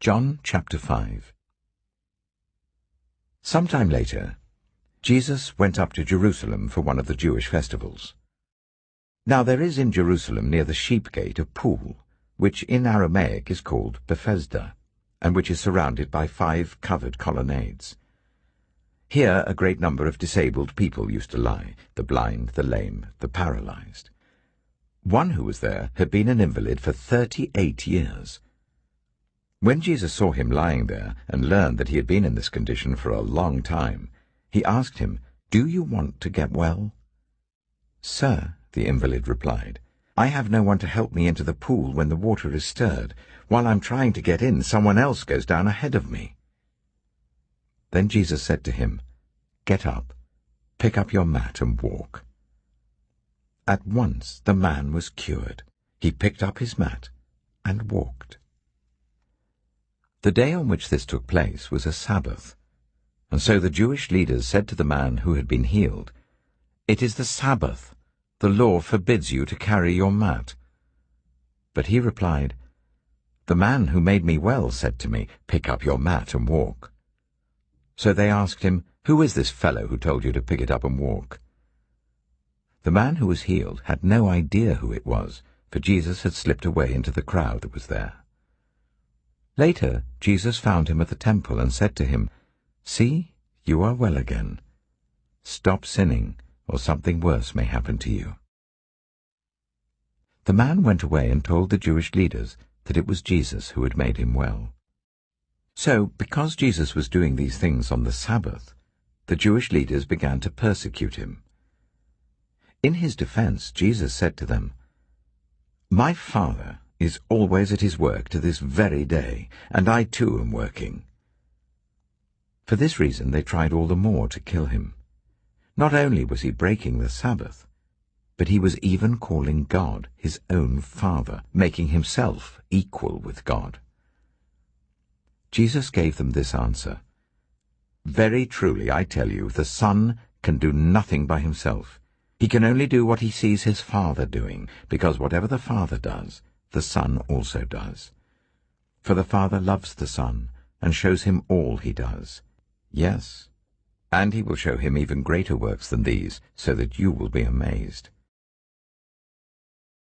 John chapter 5. Sometime later, Jesus went up to Jerusalem for one of the Jewish festivals. Now there is in Jerusalem near the Sheep Gate a pool, which in Aramaic is called Bethesda, and which is surrounded by 5 covered colonnades. Here a great number of disabled people used to lie, the blind, the lame, the paralyzed. One who was there had been an invalid for 38 years. When Jesus saw him lying there and learned that he had been in this condition for a long time, he asked him, "Do you want to get well?" "Sir," the invalid replied, "I have no one to help me into the pool when the water is stirred. While I'm trying to get in, someone else goes down ahead of me." Then Jesus said to him, "Get up, pick up your mat and walk." At once the man was cured. He picked up his mat and walked. The day on which this took place was a Sabbath, and so the Jewish leaders said to the man who had been healed, "It is the Sabbath. The law forbids you to carry your mat." But he replied, "The man who made me well said to me, 'Pick up your mat and walk.'" So they asked him, "Who is this fellow who told you to pick it up and walk?" The man who was healed had no idea who it was, for Jesus had slipped away into the crowd that was there. Later, Jesus found him at the temple and said to him, "See, you are well again. Stop sinning, or something worse may happen to you." The man went away and told the Jewish leaders that it was Jesus who had made him well. So, because Jesus was doing these things on the Sabbath, the Jewish leaders began to persecute him. In his defense, Jesus said to them, "My Father is always at his work to this very day, and I too am working." For this reason they tried all the more to kill him. Not only was he breaking the Sabbath, but he was even calling God his own Father, making himself equal with God. Jesus gave them this answer, "Very truly I tell you, the Son can do nothing by himself. He can only do what he sees his Father doing, because whatever the Father does, the Son also does. For the Father loves the Son, and shows him all he does. Yes, and he will show him even greater works than these, so that you will be amazed.